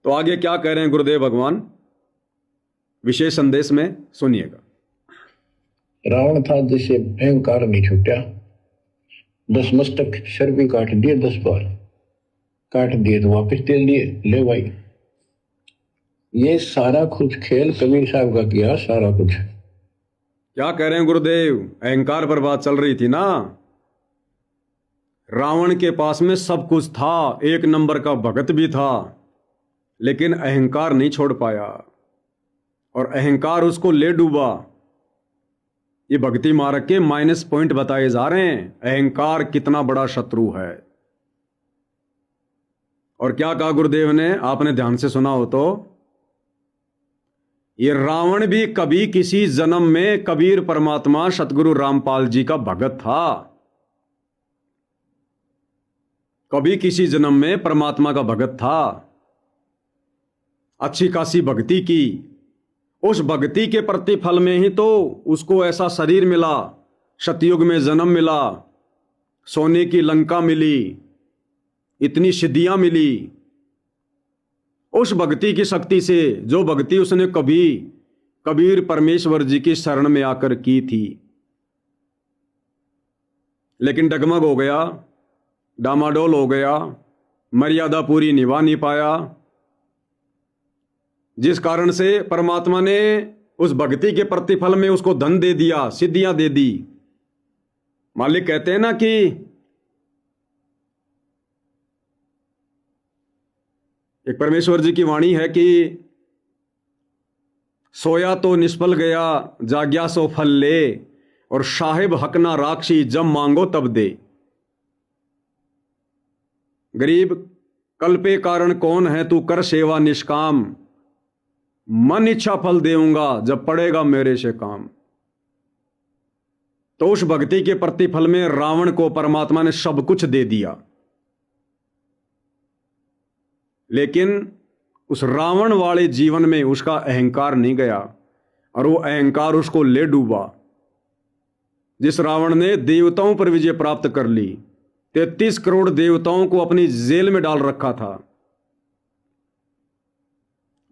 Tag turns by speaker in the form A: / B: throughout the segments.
A: तो आगे क्या कह रहे हैं गुरुदेव भगवान विशेष संदेश में, सुनिएगा।
B: रावण था जिसे अहंकार नहीं छूटा, 10 मस्तक सर भी काट दिए, 10 बार काट दिए तो वापस दे दिए, ले भाई। ये सारा कुछ खेल कबीर साहब का किया, सारा कुछ।
A: क्या कह रहे हैं गुरुदेव? अहंकार पर बात चल रही थी ना। रावण के पास में सब कुछ था, एक नंबर का भगत भी था, लेकिन अहंकार नहीं छोड़ पाया और अहंकार उसको ले डूबा। ये भक्ति मार्ग के माइनस पॉइंट बताए जा रहे हैं, अहंकार कितना बड़ा शत्रु है। और क्या कहा गुरुदेव ने, आपने ध्यान से सुना हो तो, ये रावण भी कभी किसी जन्म में कबीर परमात्मा सतगुरु रामपाल जी का भगत था। कभी किसी जन्म में परमात्मा का भगत था, अच्छी खासी भक्ति की। उस भक्ति के प्रतिफल में ही तो उसको ऐसा शरीर मिला, सतयुग में जन्म मिला, सोने की लंका मिली, इतनी सिद्धियां मिली। उस भक्ति की शक्ति से, जो भक्ति उसने कभी कबीर परमेश्वर जी की शरण में आकर की थी। लेकिन डगमग हो गया, डामाडोल हो गया, मर्यादा पूरी निभा नहीं पाया, जिस कारण से परमात्मा ने उस भक्ति के प्रतिफल में उसको धन दे दिया, सिद्धियां दे दी। मालिक कहते हैं ना कि एक परमेश्वर जी की वाणी है कि सोया तो निष्फल गया, जाग्या सो फल ले, और साहिब हक ना राक्षी, जब मांगो तब दे। गरीब कल्पे कारण कौन है, तू कर सेवा निष्काम, मन इच्छा फल देऊंगा, जब पड़ेगा मेरे से काम। तो उस भक्ति के प्रतिफल में रावण को परमात्मा ने सब कुछ दे दिया, लेकिन उस रावण वाले जीवन में उसका अहंकार नहीं गया और वो अहंकार उसको ले डूबा। जिस रावण ने देवताओं पर विजय प्राप्त कर ली, 33 करोड़ देवताओं को अपनी जेल में डाल रखा था,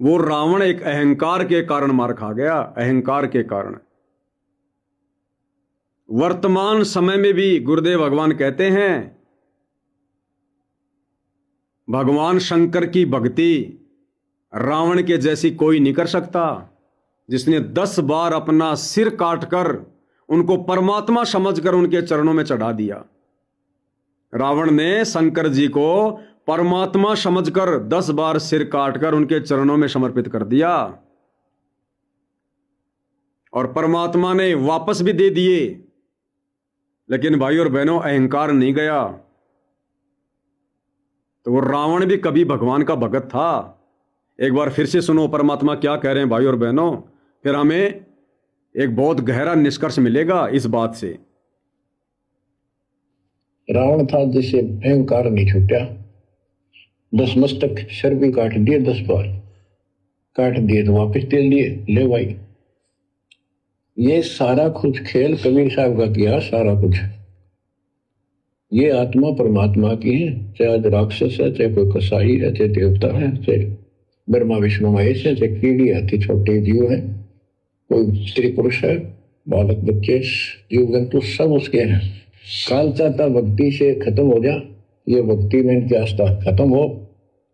A: वो रावण एक अहंकार के कारण मार खा गया, अहंकार के कारण। वर्तमान समय में भी गुरुदेव भगवान कहते हैं, भगवान शंकर की भक्ति रावण के जैसी कोई नहीं कर सकता, जिसने 10 बार अपना सिर काटकर उनको परमात्मा समझकर उनके चरणों में चढ़ा दिया। रावण ने शंकर जी को परमात्मा समझकर 10 बार सिर काटकर उनके चरणों में समर्पित कर दिया, और परमात्मा ने वापस भी दे दिए। लेकिन भाई और बहनों, अहंकार नहीं गया। तो वो रावण भी कभी भगवान का भगत था। एक बार फिर से सुनो परमात्मा क्या कह रहे हैं भाई और बहनों, फिर हमें एक बहुत गहरा निष्कर्ष मिलेगा इस बात से।
B: रावण था जिसे अहंकार नहीं छूटा, 10 मस्तक सर भी काट दिए, 10 बार काट दिए तो वापस दे दिए, ले भाई। ये सारा कुछ खेल कबीर साहब का किया, सारा कुछ। ये आत्मा परमात्मा की है, चाहे आज राक्षस है, चाहे कोई कसाई है, चाहे देवता है, चाहे ब्रह्मा विष्णु महेश है, चाहे कीड़ी है, छोटे जीव है, कोई स्त्री पुरुष है, बालक बच्चे, जीव जंतु सब उसके हैं। काल चाहता भक्ति से खत्म हो जा, ये भक्ति में इनकी आस्था खत्म हो।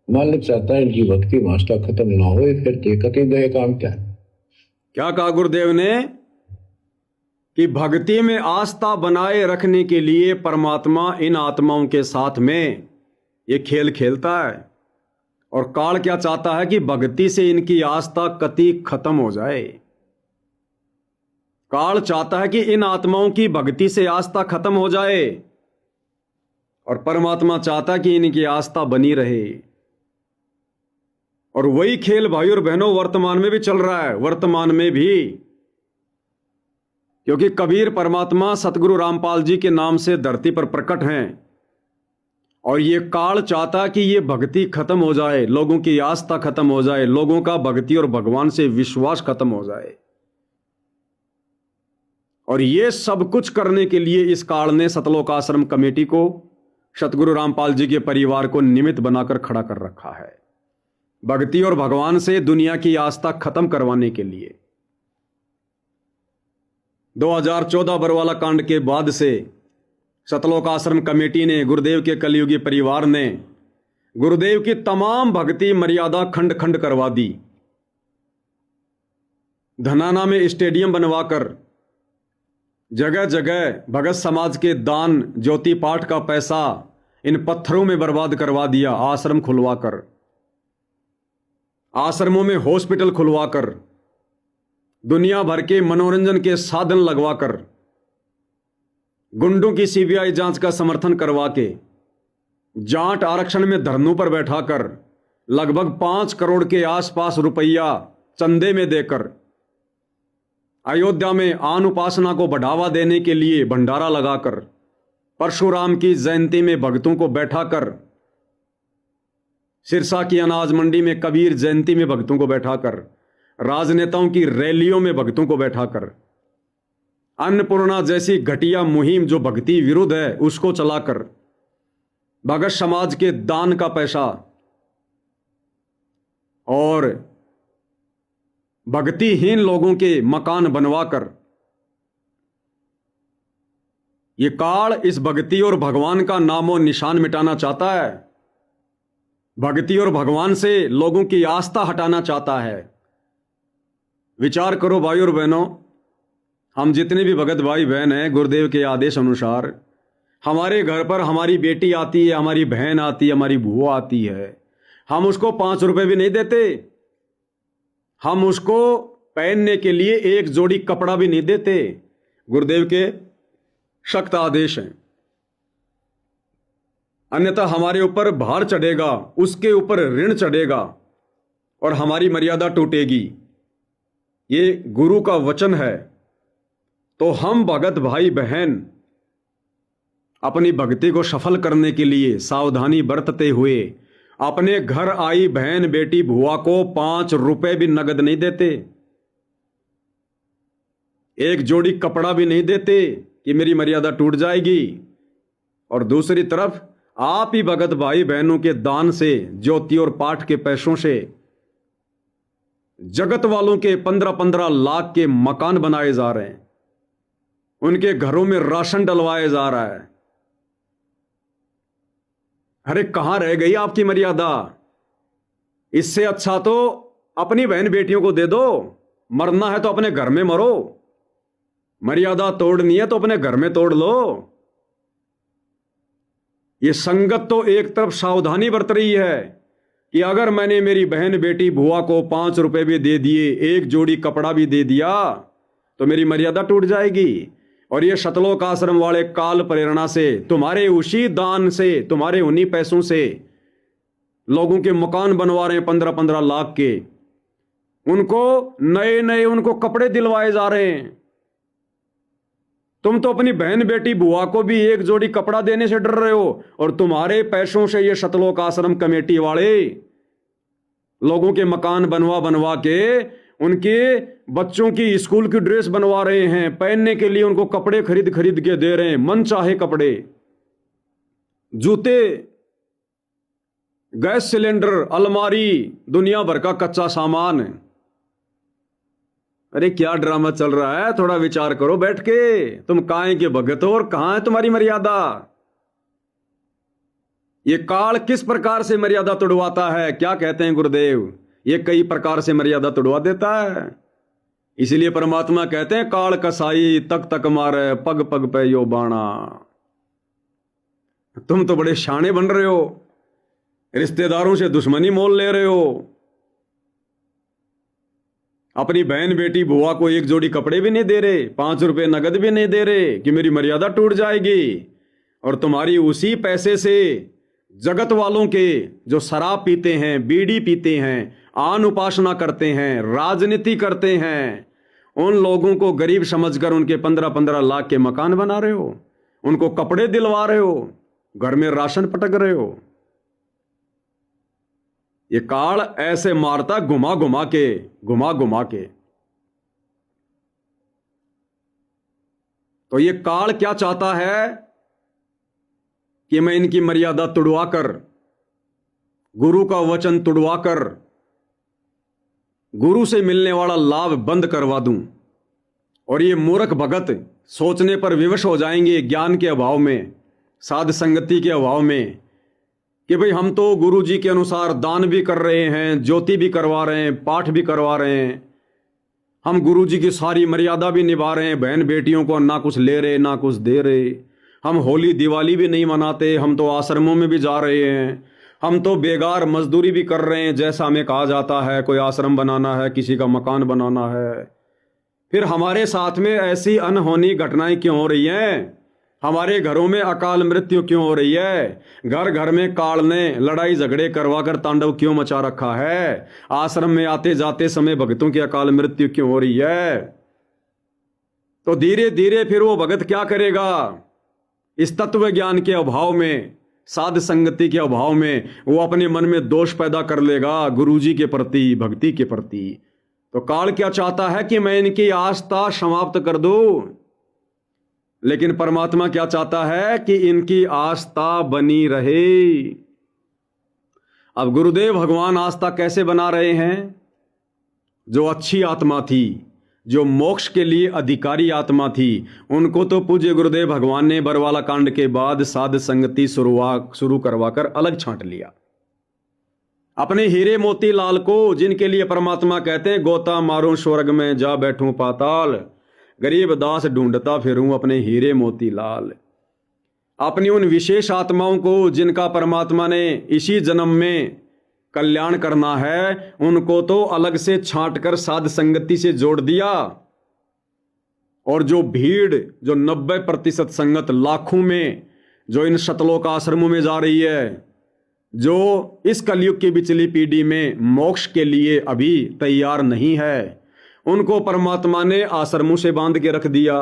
B: मालिक चाहता है इनकी भक्ति में आस्था खत्म ना हो, फिर देखते गए काम क्या
A: कहा गुरुदेव ने कि भक्ति में आस्था बनाए रखने के लिए परमात्मा इन आत्माओं के साथ में ये खेल खेलता है। और काल क्या चाहता है कि भक्ति से इनकी आस्था कति खत्म हो जाए। काल चाहता है कि इन आत्माओं की भक्ति से आस्था खत्म हो जाए, और परमात्मा चाहता है कि इनकी आस्था बनी रहे। और वही खेल भाई और बहनों वर्तमान में भी चल रहा है, वर्तमान में भी, क्योंकि कबीर परमात्मा सतगुरु रामपाल जी के नाम से धरती पर प्रकट हैं, और ये काल चाहता कि ये भक्ति खत्म हो जाए, लोगों की आस्था खत्म हो जाए, लोगों का भक्ति और भगवान से विश्वास खत्म हो जाए। और ये सब कुछ करने के लिए इस काल ने सतलोक आश्रम कमेटी को, सतगुरु रामपाल जी के परिवार को निमित्त बनाकर खड़ा कर रखा है। भक्ति और भगवान से दुनिया की आस्था खत्म करवाने के लिए। 2014 बरवाला कांड के बाद से सतलोक आश्रम कमेटी ने, गुरुदेव के कलयुगी परिवार ने गुरुदेव की तमाम भक्ति मर्यादा खंड खंड करवा दी। धनाना में स्टेडियम बनवाकर जगह जगह भगत समाज के दान, ज्योति पाठ का पैसा इन पत्थरों में बर्बाद करवा दिया। आश्रम खुलवाकर, आश्रमों में हॉस्पिटल खुलवाकर, दुनिया भर के मनोरंजन के साधन लगवाकर, गुंडों की सीबीआई जांच का समर्थन करवा के, जाट आरक्षण में धरनों पर बैठाकर लगभग 5 करोड़ के आसपास रुपया चंदे में देकर अयोध्या में आन उपासना को बढ़ावा देने के लिए भंडारा लगाकर, परशुराम की जयंती में भक्तों को बैठाकर, सिरसा की अनाज मंडी में कबीर जयंती में भक्तों को बैठाकर, राजनेताओं की रैलियों में भक्तों को बैठाकर, अन्नपूर्णा जैसी घटिया मुहिम जो भक्ति विरुद्ध है उसको चलाकर, भगत समाज के दान का पैसा और भक्तिहीन लोगों के मकान बनवाकर, ये काल इस भक्ति और भगवान का नामो निशान मिटाना चाहता है। भक्ति और भगवान से लोगों की आस्था हटाना चाहता है। विचार करो भाई और बहनों, हम जितने भी भगत भाई बहन हैं, गुरुदेव के आदेश अनुसार हमारे घर पर हमारी बेटी आती है, हमारी बहन आती है, हमारी बुआ आती है, हम उसको 5 रुपए भी नहीं देते। हम उसको पहनने के लिए एक जोड़ी कपड़ा भी नहीं देते। गुरुदेव के सख्त आदेश हैं, अन्यथा हमारे ऊपर भार चढ़ेगा, उसके ऊपर ऋण चढ़ेगा और हमारी मर्यादा टूटेगी। ये गुरु का वचन है। तो हम भगत भाई बहन अपनी भक्ति को सफल करने के लिए सावधानी बरतते हुए अपने घर आई बहन बेटी बुआ को 5 रुपए भी नगद नहीं देते, एक जोड़ी कपड़ा भी नहीं देते कि मेरी मर्यादा टूट जाएगी। और दूसरी तरफ आप ही भगत भाई बहनों के दान से, ज्योति और पाठ के पैसों से जगत वालों के 15-15 लाख के मकान बनाए जा रहे हैं, उनके घरों में राशन डलवाया जा रहा है। अरे कहां रह गई आपकी मर्यादा? इससे अच्छा तो अपनी बहन बेटियों को दे दो। मरना है तो अपने घर में मरो, मर्यादा तोड़नी है तो अपने घर में तोड़ लो। ये संगत तो एक तरफ सावधानी बरत रही है कि अगर मैंने मेरी बहन बेटी बुआ को 5 रुपए भी दे दिए, एक जोड़ी कपड़ा भी दे दिया, तो मेरी मर्यादा टूट जाएगी। और ये सतलोक आश्रम वाले काल प्रेरणा से, तुम्हारे उसी दान से, तुम्हारे उन्हीं पैसों से लोगों के मकान बनवा रहे हैं 15-15 लाख के। उनको नए नए उनको कपड़े दिलवाए जा रहे हैं। तुम तो अपनी बहन बेटी बुआ को भी एक जोड़ी कपड़ा देने से डर रहे हो, और तुम्हारे पैसों से ये सतलोक आश्रम कमेटी वाले लोगों के मकान बनवा बनवा के उनके बच्चों की स्कूल की ड्रेस बनवा रहे हैं, पहनने के लिए उनको कपड़े खरीद खरीद के दे रहे हैं, मन चाहे कपड़े, जूते, गैस सिलेंडर, अलमारी, दुनिया भर का कच्चा सामान। अरे क्या ड्रामा चल रहा है? थोड़ा विचार करो बैठ के। तुम काहे के भगत हो और कहां है तुम्हारी मर्यादा? ये काल किस प्रकार से मर्यादा तोड़वाता है? क्या कहते हैं गुरुदेव? ये कई प्रकार से मर्यादा तोड़वा देता है। इसलिए परमात्मा कहते हैं काल कसाई तक तक मारे पग पग पे यो बाणा। तुम तो बड़े शाणे बन रहे हो, रिश्तेदारों से दुश्मनी मोल ले रहे हो, अपनी बहन बेटी बुआ को एक जोड़ी कपड़े भी नहीं दे रहे, 5 रुपए नगद भी नहीं दे रहे कि मेरी मर्यादा टूट जाएगी। और तुम्हारी उसी पैसे से जगत वालों के जो शराब पीते हैं, बीड़ी पीते हैं, आन उपासना करते हैं, राजनीति करते हैं, उन लोगों को गरीब समझकर उनके 15-15 लाख के मकान बना रहे हो, उनको कपड़े दिलवा रहे हो, घर में राशन पटक रहे हो। ये काल ऐसे मारता घुमा घुमा के। तो ये काल क्या चाहता है कि मैं इनकी मर्यादा तुड़वाकर, गुरु का वचन तुड़वाकर गुरु से मिलने वाला लाभ बंद करवा दूं, और ये मूर्ख भगत सोचने पर विवश हो जाएंगे ज्ञान के अभाव में, साध संगति के अभाव में, कि भाई हम तो गुरु जी के अनुसार दान भी कर रहे हैं, ज्योति भी करवा रहे हैं, पाठ भी करवा रहे हैं, हम गुरु जी की सारी मर्यादा भी निभा रहे हैं, बहन बेटियों को ना कुछ ले रहे ना कुछ दे रहे, हम होली दिवाली भी नहीं मनाते, हम तो आश्रमों में भी जा रहे हैं, हम तो बेगार मजदूरी भी कर रहे हैं जैसा हमें कहा जाता है, कोई आश्रम बनाना है, किसी का मकान बनाना है। फिर हमारे साथ में ऐसी अनहोनी घटनाएं क्यों हो रही हैं? हमारे घरों में अकाल मृत्यु क्यों हो रही है? घर घर में काल ने लड़ाई झगड़े करवाकर तांडव क्यों मचा रखा है? आश्रम में आते जाते समय भक्तों की अकाल मृत्यु क्यों हो रही है? तो धीरे धीरे फिर वो भगत क्या करेगा? इस तत्व ज्ञान के अभाव में, साध संगति के अभाव में वो अपने मन में दोष पैदा कर लेगा गुरु जी के प्रति, भक्ति के प्रति। तो काल क्या चाहता है कि मैं इनकी आस्था समाप्त कर दूं, लेकिन परमात्मा क्या चाहता है कि इनकी आस्था बनी रहे। अब गुरुदेव भगवान आस्था कैसे बना रहे हैं? जो अच्छी आत्मा थी, जो मोक्ष के लिए अधिकारी आत्मा थी, उनको तो पूज्य गुरुदेव भगवान ने बरवाला कांड के बाद साध संगति शुरू करवाकर अलग छांट लिया। अपने हीरे मोती लाल को, जिनके लिए परमात्मा कहते हैं गोता मारूं स्वर्ग में जा बैठूं पाताल, गरीब दास ढूंढता फिरूं अपने हीरे मोती लाल, अपनी उन विशेष आत्माओं को जिनका परमात्मा ने इसी जन्म में कल्याण करना है, उनको तो अलग से छांट कर साध संगति से जोड़ दिया। और जो भीड़, जो 90% संगत लाखों में जो इन शतलोक आश्रमों में जा रही है, जो इस कलयुग की बिचली पीढ़ी में मोक्ष के लिए अभी तैयार नहीं है, उनको परमात्मा ने आश्रमों से बांध के रख दिया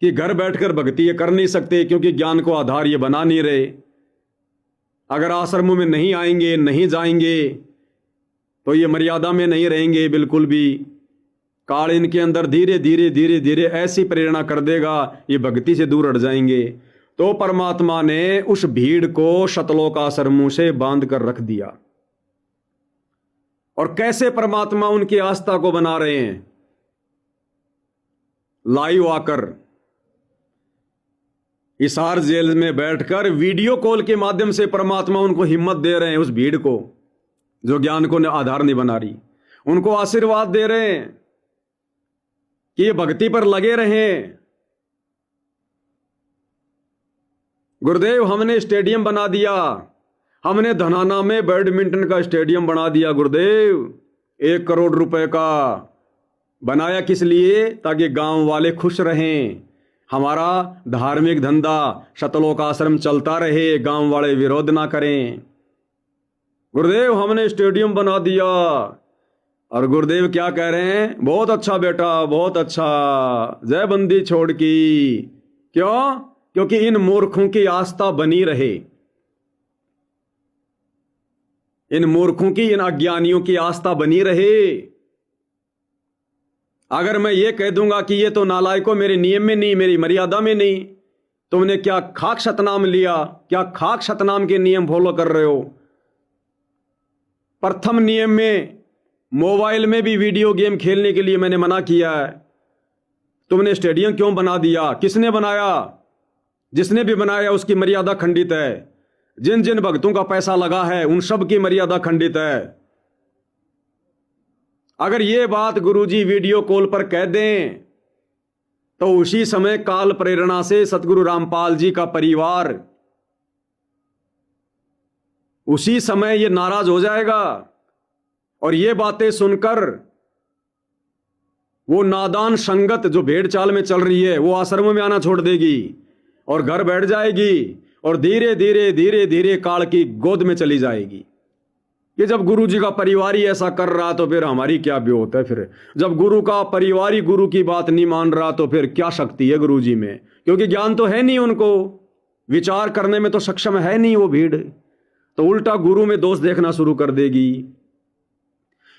A: कि घर बैठकर भक्ति ये कर नहीं सकते, क्योंकि ज्ञान को आधार ये बना नहीं रहे। अगर आश्रमों में नहीं आएंगे, नहीं जाएंगे, तो ये मर्यादा में नहीं रहेंगे बिल्कुल भी। काल इनके अंदर धीरे धीरे धीरे धीरे ऐसी प्रेरणा कर देगा, ये भक्ति से दूर हट जाएंगे। तो परमात्मा ने उस भीड़ को शतलोक आश्रमों से बांध कर रख दिया। और कैसे परमात्मा उनकी आस्था को बना रहे हैं? लाइव आकर, हिसार जेल में बैठकर वीडियो कॉल के माध्यम से परमात्मा उनको हिम्मत दे रहे हैं, उस भीड़ को जो ज्ञान को आधार नहीं बना रही, उनको आशीर्वाद दे रहे हैं कि ये भक्ति पर लगे रहें। गुरुदेव हमने स्टेडियम बना दिया, हमने धनाना में बैडमिंटन का स्टेडियम बना दिया गुरुदेव, 1 करोड़ रुपए का बनाया। किस लिए? ताकि गांव वाले खुश रहें, हमारा धार्मिक धंधा शतलोक आश्रम चलता रहे, गांव वाले विरोध ना करें। गुरुदेव हमने स्टेडियम बना दिया। और गुरुदेव क्या कह रहे हैं? बहुत अच्छा बेटा, बहुत अच्छा, जय बंदी छोड़ की। क्यों? क्योंकि इन मूर्खों की आस्था बनी रहे, इन मूर्खों की, इन अज्ञानियों की आस्था बनी रहे। अगर मैं ये कह दूंगा कि ये तो नालायकों, मेरे नियम में नहीं, मेरी मर्यादा में नहीं, तुमने क्या खाक सतनाम लिया? क्या खाक सतनाम के नियम फॉलो कर रहे हो? प्रथम नियम में मोबाइल में भी वीडियो गेम खेलने के लिए मैंने मना किया है। तुमने स्टेडियम क्यों बना दिया? किसने बनाया? जिसने भी बनाया उसकी मर्यादा खंडित है। जिन जिन भक्तों का पैसा लगा है उन सब की मर्यादा खंडित है। अगर ये बात गुरुजी वीडियो कॉल पर कह दें तो उसी समय काल प्रेरणा से सतगुरु रामपाल जी का परिवार उसी समय ये नाराज हो जाएगा और ये बातें सुनकर वो नादान संगत जो भेड़ चाल में चल रही है वो आश्रमों में आना छोड़ देगी और घर बैठ जाएगी और धीरे धीरे धीरे धीरे काल की गोद में चली जाएगी कि जब गुरु जी का परिवार ही ऐसा कर रहा तो फिर हमारी क्या ब्योत है। फिर जब गुरु का परिवार ही गुरु की बात नहीं मान रहा तो फिर क्या शक्ति है गुरु जी में, क्योंकि ज्ञान तो है नहीं, उनको विचार करने में तो सक्षम है नहीं वो भीड़, तो उल्टा गुरु में दोष देखना शुरू कर देगी।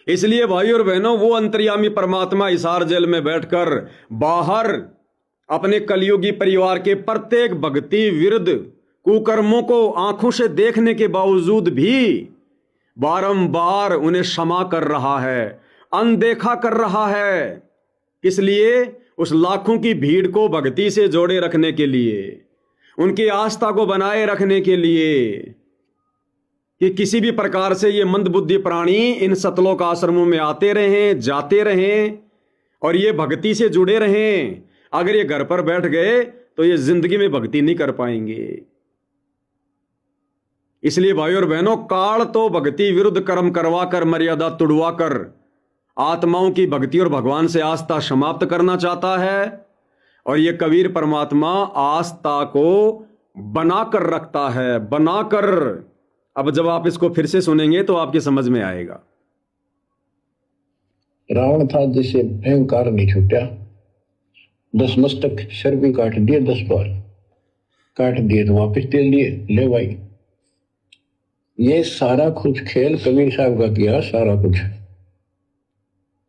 A: इसलिए भाई और बहनों, वो अंतर्यामी परमात्मा हिसार जेल में बैठकर बाहर अपने कलयुगी परिवार के प्रत्येक भक्ति विरुद्ध कुकर्मों को आंखों से देखने के बावजूद भी बारंबार उन्हें क्षमा कर रहा है, अनदेखा कर रहा है। इसलिए उस लाखों की भीड़ को भक्ति से जोड़े रखने के लिए, उनकी आस्था को बनाए रखने के लिए कि किसी भी प्रकार से ये मंदबुद्धि प्राणी इन सतलोक आश्रमों में आते रहें, जाते रहें और ये भक्ति से जुड़े रहें। अगर ये घर पर बैठ गए तो ये जिंदगी में भक्ति नहीं कर पाएंगे। इसलिए भाइयों और बहनों, काल तो भक्ति विरुद्ध कर्म करवा कर, मर्यादा तुड़वा कर आत्माओं की भक्ति और भगवान से आस्था समाप्त करना चाहता है। और ये कबीर परमात्मा आस्था को बनाकर रखता है, बनाकर। अब जब आप इसको फिर से सुनेंगे तो आपकी समझ में आएगा।
B: रावण था जिसे अहंकार नहीं छूटा, 10 मस्तक सर भी काट दिए, 10 बार काट दिए तो वापस दे लिए, ले भाई। ये सारा कुछ खेल कबीर साहब का किया, सारा कुछ।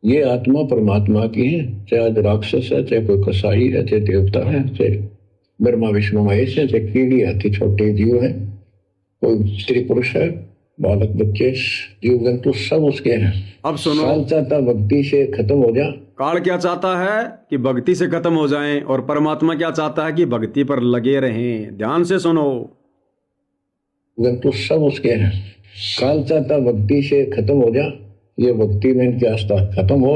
B: ये आत्मा परमात्मा की है, चाहे आज राक्षस है, चाहे कोई कसाई है, चाहे देवता है, चाहे ब्रह्मा विष्णु महेश है, चाहे कीड़ी हाथी छोटे जीव है, कोई स्त्री पुरुष है, बालक बच्चे जीव जंतु सब उसके हैं।
A: अब सुनो,
B: काल चाहता भक्ति से खत्म हो जा।
A: काल क्या चाहता है कि भक्ति से खत्म हो जाएं, और परमात्मा क्या चाहता है कि भक्ति पर लगे रहें। ध्यान से सुनो,
B: जंतु सब उसके हैं। काल चाहता भक्ति से खत्म हो जा, ये भक्ति में इनकी आस्था खत्म हो।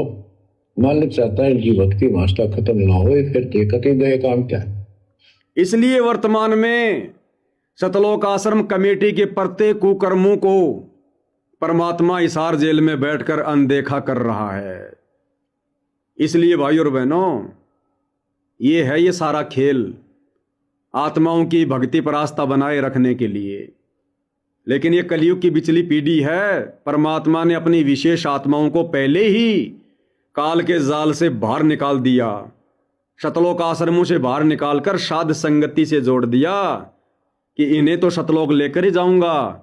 B: मालिक चाहता है इनकी भक्ति में आस्था खत्म ना हो, फिर देखते गए काम क्या।
A: इसलिए वर्तमान में सतलोक आश्रम कमेटी के प्रत्येक कुकर्मों को परमात्मा हिसार जेल में बैठकर अनदेखा कर रहा है। इसलिए भाइयों और बहनों, ये है ये सारा खेल आत्माओं की भक्ति पर आस्था बनाए रखने के लिए। लेकिन ये कलयुग की बिचली पीढ़ी है। परमात्मा ने अपनी विशेष आत्माओं को पहले ही काल के जाल से बाहर निकाल दिया, सतलोक आश्रमों से बाहर निकालकर साध संगति से जोड़ दिया कि इन्हें तो सतलोक लेकर ही जाऊंगा,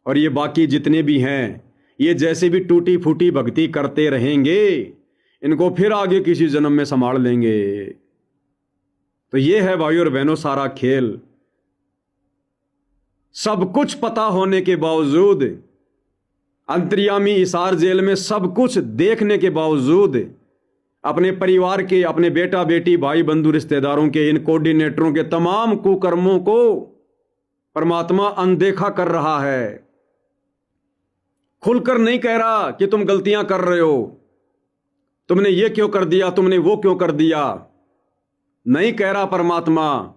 A: और ये बाकी जितने भी हैं ये जैसे भी टूटी फूटी भक्ति करते रहेंगे, इनको फिर आगे किसी जन्म में संभाल लेंगे। तो ये है भाइयों और बहनों सारा खेल। सब कुछ पता होने के बावजूद, अंतर्यामी हिसार जेल में सब कुछ देखने के बावजूद, अपने परिवार के, अपने बेटा बेटी, भाई बंधु, रिश्तेदारों के, इन कोऑर्डिनेटरों के तमाम कुकर्मों को परमात्मा अनदेखा कर रहा है। खुलकर नहीं कह रहा कि तुम गलतियां कर रहे हो, तुमने ये क्यों कर दिया, तुमने वो क्यों कर दिया। नहीं कह रहा परमात्मा।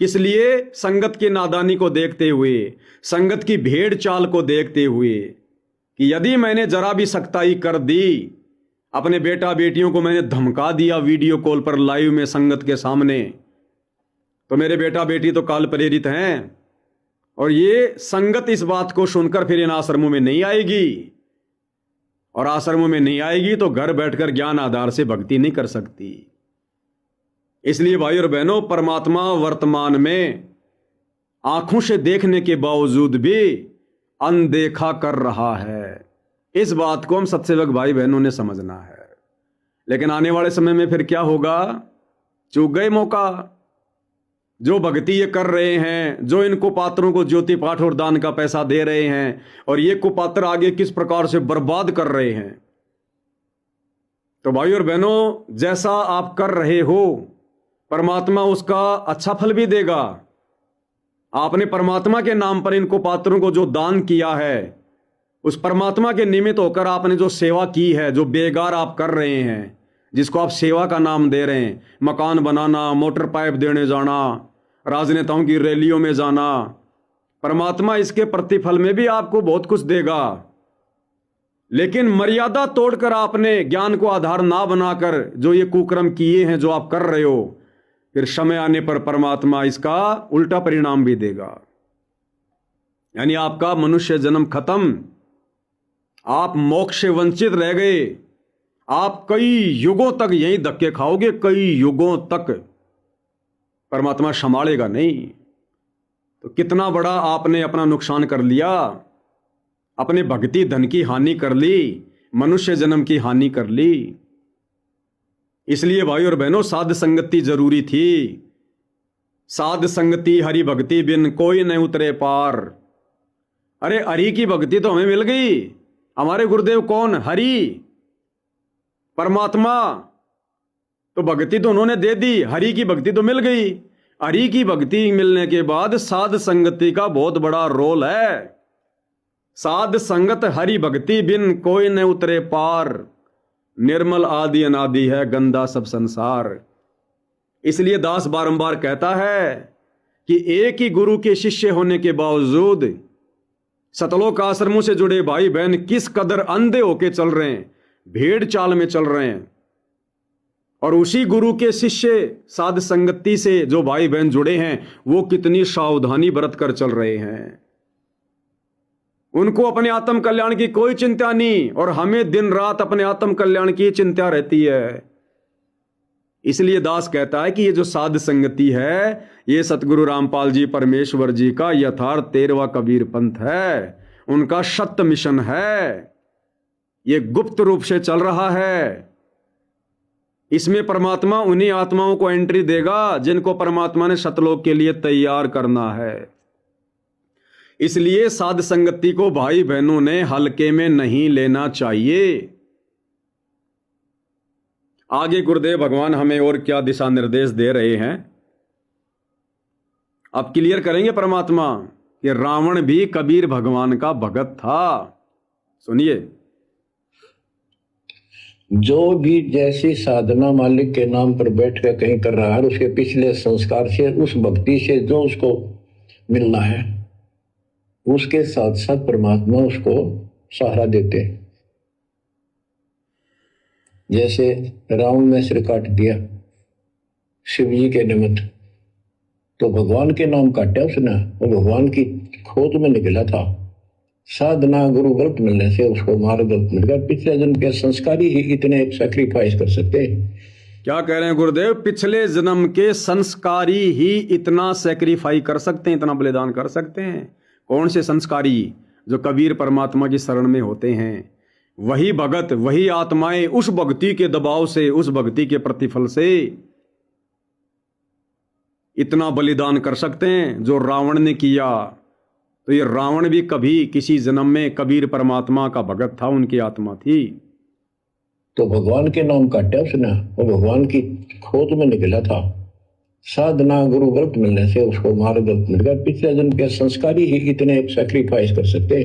A: किस लिए? संगत की नादानी को देखते हुए, संगत की भेड़ चाल को देखते हुए कि यदि मैंने जरा भी सख्ताई कर दी, अपने बेटा बेटियों को मैंने धमका दिया वीडियो कॉल पर लाइव में संगत के सामने, तो मेरे बेटा बेटी तो काल प्रेरित हैं, और ये संगत इस बात को सुनकर फिर इन आश्रमों में नहीं आएगी, और आश्रमों में नहीं आएगी तो घर बैठकर ज्ञान आधार से भक्ति नहीं कर सकती। इसलिए भाई और बहनों, परमात्मा वर्तमान में आंखों से देखने के बावजूद भी अनदेखा कर रहा है। इस बात को हम सत्सेवक भाई बहनों ने समझना है। लेकिन आने वाले समय में फिर क्या होगा? चूक गए मौका। जो भक्ति ये कर रहे हैं, जो इन कुपात्रों को ज्योति पाठ और दान का पैसा दे रहे हैं, और ये कुपात्र आगे किस प्रकार से बर्बाद कर रहे हैं, तो भाई और बहनों, जैसा आप कर रहे हो परमात्मा उसका अच्छा फल भी देगा। आपने परमात्मा के नाम पर इन कुपात्रों को जो दान किया है, उस परमात्मा के निमित्त होकर आपने जो सेवा की है, जो बेगार आप कर रहे हैं, जिसको आप सेवा का नाम दे रहे हैं, मकान बनाना, मोटर पाइप देने जाना, राजनेताओं की रैलियों में जाना, परमात्मा इसके प्रतिफल में भी आपको बहुत कुछ देगा। लेकिन मर्यादा तोड़कर आपने ज्ञान को आधार ना बनाकर जो ये कुकर्म किए हैं, जो आप कर रहे हो, फिर समय आने पर परमात्मा इसका उल्टा परिणाम भी देगा। यानी आपका मनुष्य जन्म खत्म, आप मोक्ष से वंचित रह गए, आप कई युगों तक यही धक्के खाओगे, कई युगों तक। परमात्मा संभालेगा नहीं। तो कितना बड़ा आपने अपना नुकसान कर लिया, अपने भक्ति धन की हानि कर ली, मनुष्य जन्म की हानि कर ली। इसलिए भाई और बहनों, साध संगति जरूरी थी। साध संगति हरि भक्ति बिन कोई न उतरे पार। अरे हरि की भक्ति तो हमें मिल गई। हमारे गुरुदेव कौन? हरि, परमात्मा। तो भक्ति तो उन्होंने दे दी, हरि की भक्ति तो मिल गई। हरि की भक्ति मिलने के बाद साध संगति का बहुत बड़ा रोल है। साध संगत हरि भक्ति बिन कोई न उतरे पार, निर्मल आदि अनादि है गंदा सब संसार। इसलिए दास बारंबार कहता है कि एक ही गुरु के शिष्य होने के बावजूद सतलोक आश्रमों से जुड़े भाई बहन किस कदर अंधे होके चल रहे हैं, भेड़ चाल में चल रहे हैं। और उसी गुरु के शिष्य साध संगति से जो भाई बहन जुड़े हैं वो कितनी सावधानी बरत कर चल रहे हैं। उनको अपने आत्म कल्याण की कोई चिंता नहीं, और हमें दिन रात अपने आत्म कल्याण की चिंता रहती है। इसलिए दास कहता है कि ये जो साध संगति है ये सतगुरु रामपाल जी परमेश्वर जी का यथार्थ 13वां कबीर पंथ है, उनका सत्य मिशन है। ये गुप्त रूप से चल रहा है। इसमें परमात्मा उन्हीं आत्माओं को एंट्री देगा जिनको परमात्मा ने सतलोक के लिए तैयार करना है। इसलिए साध संगति को भाई बहनों ने हल्के में नहीं लेना चाहिए। आगे गुरुदेव भगवान हमें और क्या दिशा निर्देश दे रहे हैं अब क्लियर करेंगे परमात्मा कि रावण भी कबीर भगवान का भगत था। सुनिए,
B: जो भी जैसी साधना मालिक के नाम पर बैठ कर कहीं कर रहा है, उसके पिछले संस्कार से, उस भक्ति से जो उसको मिलना है, उसके साथ साथ परमात्मा उसको सहारा देते हैं। जैसे रावण ने सिर काट दिया शिव जी के निमित्त, तो भगवान के नाम काटा उसने, वो भगवान की खोज में निकला था। साधना गुरु गलत मिलने से उसको मार्ग गलत मिल गया। पिछले जन्म के संस्कारी ही इतने सैक्रिफाइस कर सकते हैं।
A: क्या कह रहे हैं गुरुदेव? पिछले जन्म के संस्कारी ही इतना सैक्रिफाई कर सकते हैं, इतना बलिदान कर सकते हैं। कौन से संस्कारी? जो कबीर परमात्मा की शरण में होते हैं, वही भगत, वही आत्माएं उस भक्ति के दबाव से, उस भक्ति के प्रतिफल से इतना बलिदान कर सकते हैं जो रावण ने किया। तो ये रावण भी कभी किसी जन्म में कबीर परमात्मा का भगत था, उनकी आत्मा थी।
B: तो भगवान के नाम काटा उसने, वो भगवान की खोज में निकला था। साधना गुरु गलत मिलने से उसको मार्ग गलत मिल गया। पिछले जन्म के संस्कारी ही इतने सैक्रिफाइस कर सकते,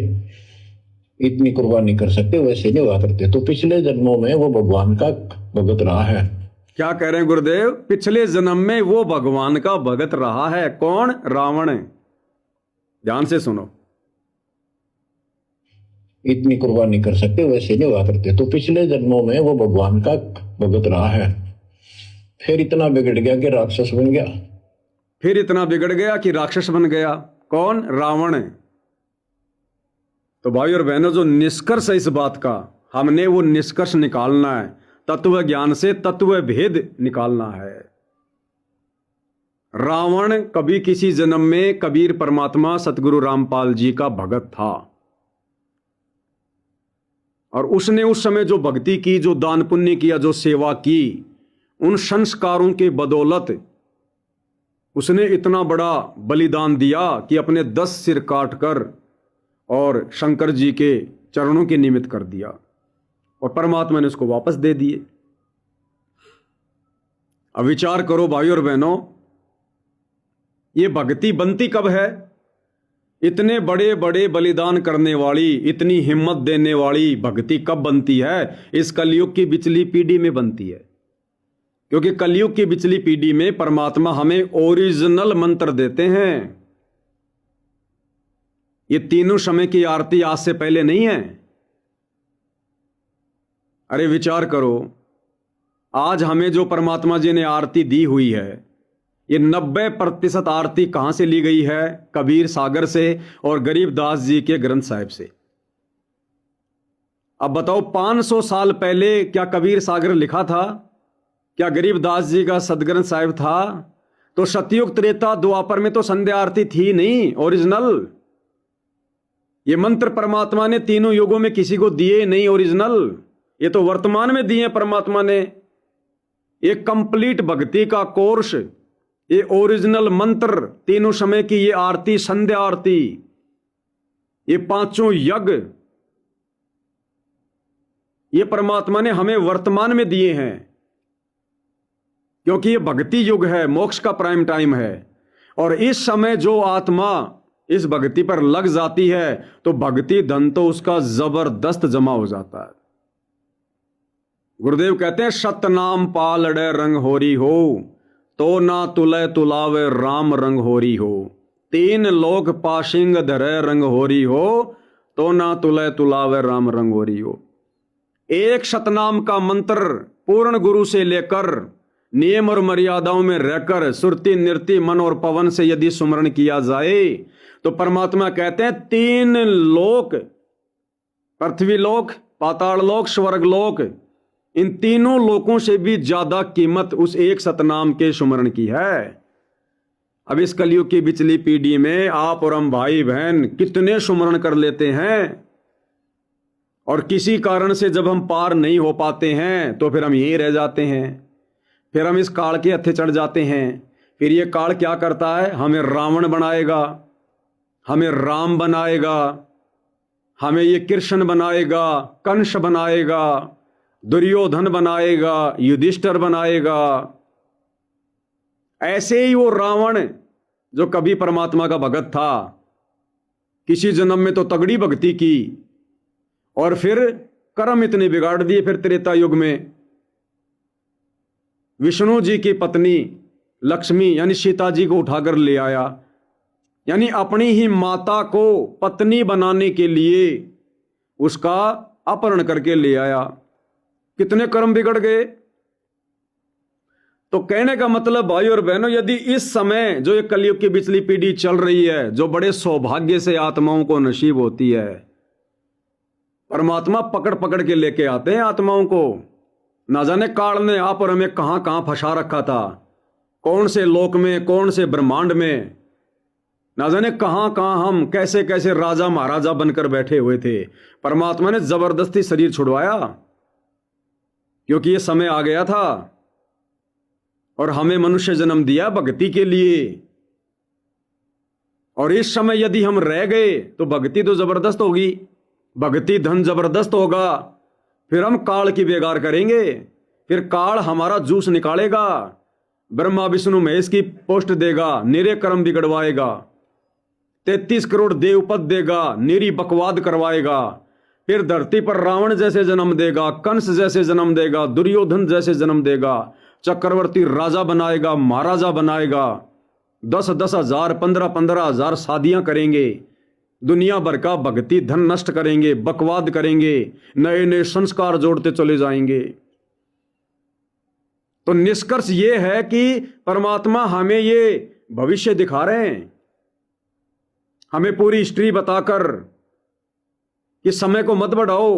B: इतनी कुर्बानी कर सकते, वैसे नहीं हुआ करते। तो पिछले जन्मों में वो भगवान का भगत रहा है।
A: क्या कह रहे हैं गुरुदेव? पिछले जन्म में वो भगवान का भगत रहा है। कौन? रावण। ध्यान से सुनो,
B: इतनी कुर्बानी कर सकते, वैसे नहीं हुआ करते। तो पिछले जन्मों में वो भगवान का भगत रहा है। फिर इतना बिगड़ गया कि राक्षस बन गया।
A: फिर इतना बिगड़ गया कि राक्षस बन गया। कौन? रावण। तो भाई और बहनों, जो निष्कर्ष है इस बात का, हमने वो निष्कर्ष निकालना है। तत्व ज्ञान से तत्व भेद निकालना है। रावण कभी किसी जन्म में कबीर परमात्मा सतगुरु रामपाल जी का भगत था, और उसने उस समय जो भक्ति की, जो दान पुण्य किया, जो सेवा की, उन संस्कारों के बदौलत उसने इतना बड़ा बलिदान दिया कि अपने 10 सिर काट कर और शंकर जी के चरणों के निमित्त कर दिया, और परमात्मा ने उसको वापस दे दिए। अब विचार करो भाई और बहनों, ये भक्ति बनती कब है? इतने बड़े बड़े बलिदान करने वाली, इतनी हिम्मत देने वाली भक्ति कब बनती है? इस कलयुग की बिचली पीढ़ी में बनती है। क्योंकि कलयुग की बिचली पीढ़ी में परमात्मा हमें ओरिजिनल मंत्र देते हैं। ये तीनों समय की आरती आज से पहले नहीं है। अरे विचार करो, आज हमें जो परमात्मा जी ने आरती दी हुई है, ये 90% आरती कहां से ली गई है? कबीर सागर से और गरीबदास जी के ग्रंथ साहिब से। अब बताओ, 500 साल पहले क्या कबीर सागर लिखा था? क्या गरीबदास जी का सदग्रंथ साहिब था? तो सतयुग त्रेता द्वापर में तो संध्या आरती थी नहीं ओरिजिनल। ये मंत्र परमात्मा ने तीनों युगों में किसी को दिए नहीं ओरिजिनल, ये तो वर्तमान में दिए परमात्मा ने। एक कंप्लीट भक्ति का कोर्स, ये ओरिजिनल मंत्र, तीनों समय की ये आरती, संध्या आरती, ये पांचों यज्ञ ये परमात्मा ने हमें वर्तमान में दिए हैं, क्योंकि ये भक्ति युग है, मोक्ष का प्राइम टाइम है। और इस समय जो आत्मा इस भक्ति पर लग जाती है तो भक्ति धन तो उसका जबरदस्त जमा हो जाता है। गुरुदेव कहते हैं, सतनाम पालड़े रंग होरी हो, तो ना तुले तुलावे राम रंग होरी हो। तीन लोक पाशिंग धरे रंग होरी हो, तो ना तुले तुलावे राम रंग होरी हो। एक सतनाम का मंत्र पूर्ण गुरु से लेकर नियम और मर्यादाओं में रहकर सुरति नृत्य मन और पवन से यदि सुमरण किया जाए तो परमात्मा कहते हैं तीन लोक, पृथ्वी लोक, पाताल लोक, स्वर्ग लोक, इन तीनों लोकों से भी ज्यादा कीमत उस एक सतनाम के सुमरण की है। अब इस कलयुग की पिछली पीढ़ी में आप और हम भाई बहन कितने सुमरण कर लेते हैं, और किसी कारण से जब हम पार नहीं हो पाते हैं तो फिर हम यहीं रह जाते हैं, फिर हम इस काल के हत्थे चढ़ जाते हैं। फिर ये काल क्या करता है, हमें रावण बनाएगा, हमें राम बनाएगा, हमें ये कृष्ण बनाएगा, कंस बनाएगा, दुर्योधन बनाएगा, युधिष्ठिर बनाएगा। ऐसे ही वो रावण जो कभी परमात्मा का भगत था, किसी जन्म में तो तगड़ी भक्ति की और फिर कर्म इतने बिगाड़ दिए, फिर त्रेता युग में विष्णु जी की पत्नी लक्ष्मी यानी सीता जी को उठाकर ले आया, यानी अपनी ही माता को पत्नी बनाने के लिए उसका अपहरण करके ले आया। कितने कर्म बिगड़ गए। तो कहने का मतलब भाई और बहनों, यदि इस समय जो ये कलयुग की पिछली पीढ़ी चल रही है, जो बड़े सौभाग्य से आत्माओं को नसीब होती है, परमात्मा पकड़ पकड़ के लेके आते हैं आत्माओं को। ना जाने काल ने आप और हमें कहां कहां फंसा रखा था, कौन से लोक में, कौन से ब्रह्मांड में, ना जाने कहां कहां हम कैसे कैसे राजा महाराजा बनकर बैठे हुए थे। परमात्मा ने जबरदस्ती शरीर छुड़वाया क्योंकि ये समय आ गया था और हमें मनुष्य जन्म दिया भक्ति के लिए। और इस समय यदि हम रह गए तो भक्ति तो जबरदस्त होगी, भक्ति धन जबरदस्त होगा, फिर हम काल की बेगार करेंगे, फिर काल हमारा जूस निकालेगा, ब्रह्मा विष्णु महेश की पोस्ट देगा, निरे कर्म बिगड़वाएगा, 33 करोड़ देव पद देगा, निरी बकवाद करवाएगा, फिर धरती पर रावण जैसे जन्म देगा, कंस जैसे जन्म देगा, दुर्योधन जैसे जन्म देगा, चक्रवर्ती राजा बनाएगा, महाराजा बनाएगा, 10-10 हजार, 15-15 हजार शादियां करेंगे, दुनिया भर का भक्ति धन नष्ट करेंगे, बकवाद करेंगे, नए नए संस्कार जोड़ते चले जाएंगे। तो निष्कर्ष ये है कि परमात्मा हमें ये भविष्य दिखा रहे हैं, हमें पूरी हिस्ट्री बताकर कि समय को मत बढ़ाओ,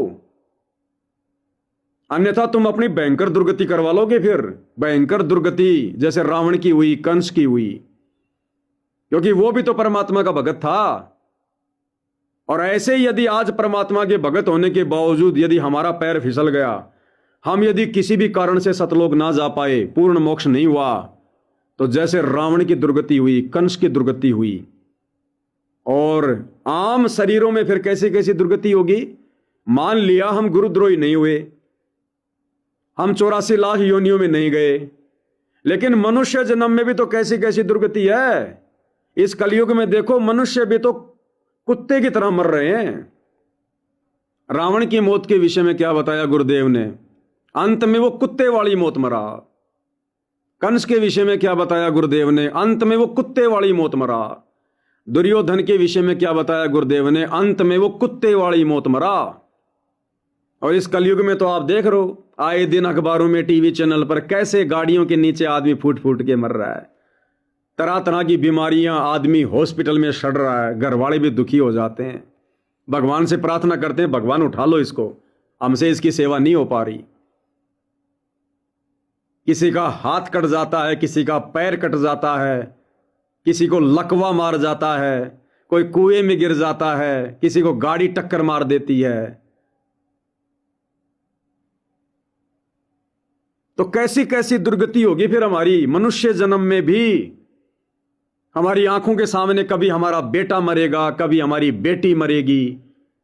A: अन्यथा तुम अपनी भयंकर दुर्गति करवा लोगे। फिर भयंकर दुर्गति जैसे रावण की हुई, कंस की हुई, क्योंकि वो भी तो परमात्मा का भगत था। और ऐसे ही यदि आज परमात्मा के भगत होने के बावजूद यदि हमारा पैर फिसल गया, हम यदि किसी भी कारण से सतलोक ना जा पाए, पूर्ण मोक्ष नहीं हुआ, तो जैसे रावण की दुर्गति हुई, कंस की दुर्गति हुई, और आम शरीरों में फिर कैसे कैसी दुर्गति होगी। मान लिया हम गुरुद्रोही नहीं हुए, हम 84 लाख योनियों में नहीं गए, लेकिन मनुष्य जन्म में भी तो कैसी कैसी दुर्गति है। इस कलयुग में देखो, मनुष्य भी तो कुत्ते की तरह मर रहे हैं। रावण की मौत के विषय में क्या बताया गुरुदेव ने, अंत में वो कुत्ते वाली मौत मरा। कंस के विषय में क्या बताया गुरुदेव ने, अंत में वो कुत्ते वाली मौत मरा। दुर्योधन के विषय में क्या बताया गुरुदेव ने, अंत में वो कुत्ते वाली मौत मरा। और इस कलयुग में तो आप देख रहे हो, आए दिन अखबारों में, टीवी चैनल पर कैसे गाड़ियों के नीचे आदमी फूट फूट के मर रहा है, तरह तरह की बीमारियां, आदमी हॉस्पिटल में सड़ रहा है, घर वाले भी दुखी हो जाते हैं, भगवान से प्रार्थना करते हैं भगवान उठा लो इसको, हमसे इसकी सेवा नहीं हो पा रही। किसी का हाथ कट जाता है, किसी का पैर कट जाता है, किसी को लकवा मार जाता है, कोई कुएं में गिर जाता है, किसी को गाड़ी टक्कर मार देती है। तो कैसी कैसी दुर्गति होगी फिर हमारी। मनुष्य जन्म में भी हमारी आंखों के सामने कभी हमारा बेटा मरेगा, कभी हमारी बेटी मरेगी,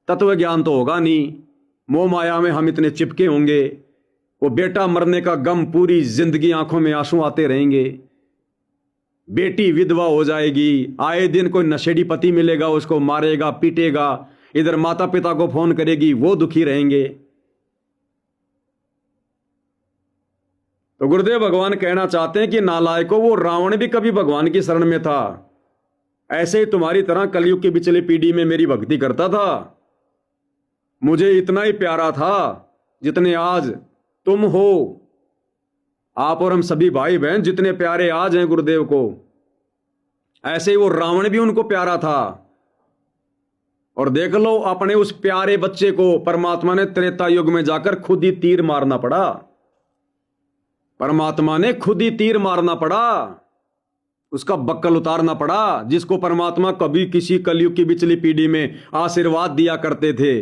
A: तत्व ज्ञान तो होगा नहीं। मोह माया में हम इतने चिपके होंगे, वो बेटा मरने का गम, पूरी जिंदगी आंखों में आंसू आते रहेंगे। बेटी विधवा हो जाएगी, आए दिन कोई नशेड़ी पति मिलेगा, उसको मारेगा, पीटेगा, इधर माता पिता को फोन करेगी, वो दुखी रहेंगे। तो गुरुदेव भगवान कहना चाहते हैं कि नालायकों, वो रावण भी कभी भगवान की शरण में था, ऐसे ही तुम्हारी तरह कलयुग की पिछली पीढ़ी में मेरी भक्ति करता था। मुझे इतना ही प्यारा था जितने आज तुम हो, आप और हम सभी भाई बहन जितने प्यारे आज हैं गुरुदेव को, ऐसे ही वो रावण भी उनको प्यारा था। और देख लो, अपने उस प्यारे बच्चे को परमात्मा ने त्रेता युग में जाकर खुद ही तीर मारना पड़ा। परमात्मा ने खुद ही तीर मारना पड़ा, उसका बक्कल उतारना पड़ा। जिसको परमात्मा कभी किसी कलयुग की पिछली पीढ़ी में आशीर्वाद दिया करते थे,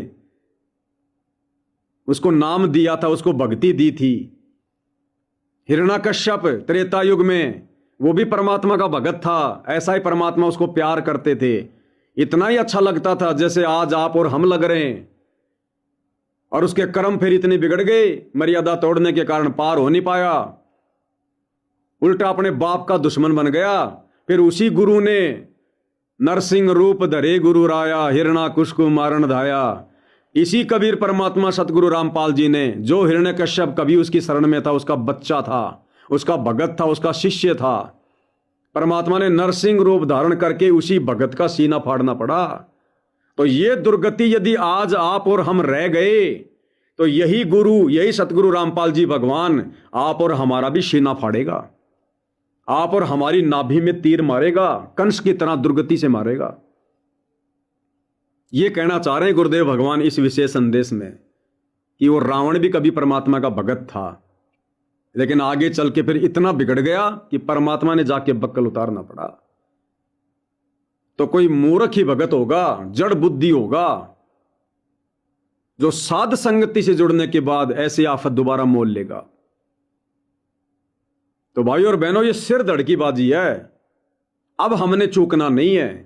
A: उसको नाम दिया था, उसको भक्ति दी थी। हिरण्यकश्यप त्रेता युग में वो भी परमात्मा का भगत था, ऐसा ही परमात्मा उसको प्यार करते थे। इतना ही अच्छा लगता था जैसे आज आप और हम लग रहे हैं। और उसके कर्म फिर इतने बिगड़ गए, मर्यादा तोड़ने के कारण पार हो नहीं पाया, उल्टा अपने बाप का दुश्मन बन गया। फिर उसी गुरु ने नरसिंह रूप धरे गुरु राया, हिरण्याकुश को मारण धाया। इसी कबीर परमात्मा सतगुरु रामपाल जी ने, जो हिरण्यकश्यप कभी उसकी शरण में था, उसका बच्चा था, उसका भगत था, उसका शिष्य था, परमात्मा ने नरसिंह रूप धारण करके उसी भगत का सीना फाड़ना पड़ा। तो ये दुर्गति यदि आज आप और हम रह गए, तो यही गुरु, यही सतगुरु रामपाल जी भगवान आप और हमारा भी सीना फाड़ेगा, आप और हमारी नाभि में तीर मारेगा, कंस की तरह दुर्गति से मारेगा। ये कहना चाह रहे हैं गुरुदेव भगवान इस विशेष संदेश में कि वो रावण भी कभी परमात्मा का भगत था, लेकिन आगे चल के फिर इतना बिगड़ गया कि परमात्मा ने जाके बक्कल उतारना पड़ा। तो कोई मूर्ख ही भगत होगा, जड़ बुद्धि होगा, जो साध संगति से जुड़ने के बाद ऐसी आफत दोबारा मोल लेगा। तो भाई और बहनों, ये सिर धड़ की बाजी है, अब हमने चूकना नहीं है।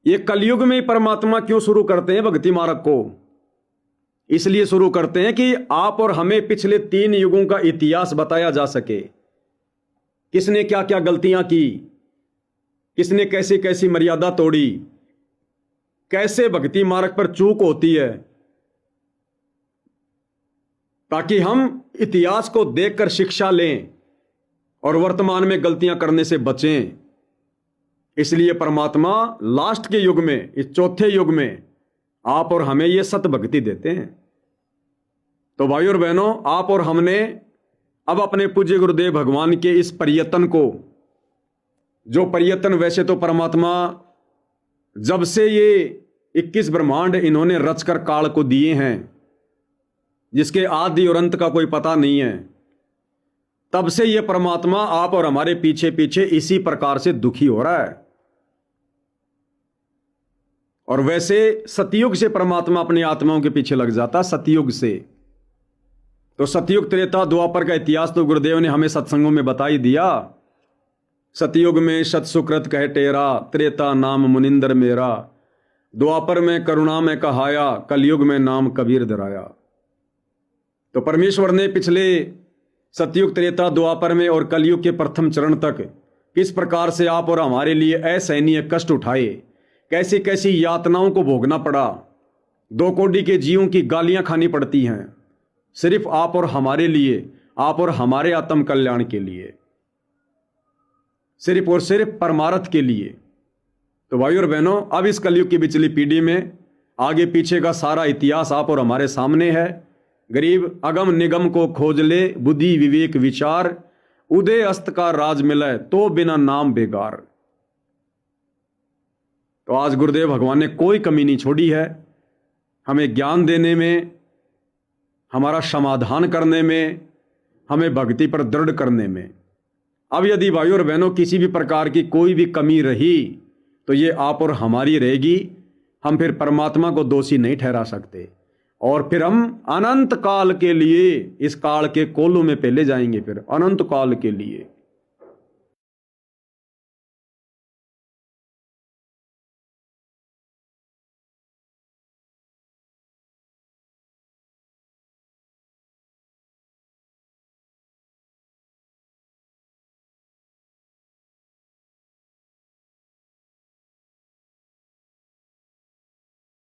A: ये कलयुग में ही परमात्मा क्यों शुरू करते हैं भक्ति मार्ग को? इसलिए शुरू करते हैं कि आप और हमें पिछले 3 युगों का इतिहास बताया जा सके, किसने क्या क्या गलतियां की, किसने कैसी कैसी मर्यादा तोड़ी, कैसे भक्ति मार्ग पर चूक होती है, ताकि हम इतिहास को देखकर शिक्षा लें और वर्तमान में गलतियां करने से बचें। इसलिए परमात्मा लास्ट के युग में, इस चौथे युग में आप और हमें ये सत भक्ति देते हैं। तो भाई और बहनों, आप और हमने अब अपने पूज्य गुरुदेव भगवान के इस प्रयत्न को, जो प्रयत्न वैसे तो परमात्मा जब से ये 21 ब्रह्मांड इन्होंने रचकर काल को दिए हैं, जिसके आदि और अंत का कोई पता नहीं है, तब से ये परमात्मा आप और हमारे पीछे पीछे इसी प्रकार से दुखी हो रहा है। और वैसे सतयुग से परमात्मा अपनी आत्माओं के पीछे लग जाता, सतयुग से। तो सतयुग त्रेता द्वापर का इतिहास तो गुरुदेव ने हमें सत्संगों में बता ही दिया। सतयुग में सत सुकृत कह टेरा, त्रेता नाम मुनिंदर मेरा, द्वापर में करुणा में कहाया, कलयुग में नाम कबीर धराया। तो परमेश्वर ने पिछले सतयुग त्रेता द्वापर में और कलयुग के प्रथम चरण तक किस प्रकार से आप और हमारे लिए असहनीय कष्ट उठाए, कैसी कैसी यातनाओं को भोगना पड़ा, 2 कोटि के जीवों की गालियां खानी पड़ती हैं, सिर्फ आप और हमारे लिए, आप और हमारे आत्म कल्याण के लिए, सिर्फ और सिर्फ परमार्थ के लिए। तो भाई और बहनों, अब इस कलयुग की पिछली पीढ़ी में आगे पीछे का सारा इतिहास आप और हमारे सामने है। गरीब अगम निगम को खोज ले, बुद्धि विवेक विचार, उदय अस्त का राज मिले, तो बिना नाम बेगार। तो आज गुरुदेव भगवान ने कोई कमी नहीं छोड़ी है हमें ज्ञान देने में, हमारा समाधान करने में, हमें भक्ति पर दृढ़ करने में। अब यदि भाइयों और बहनों किसी भी प्रकार की कोई भी कमी रही, तो ये आप और हमारी रहेगी। हम फिर परमात्मा को दोषी नहीं ठहरा सकते, और फिर हम अनंत काल के लिए इस काल के कोलों में पहले जाएंगे, फिर अनंत काल के लिए।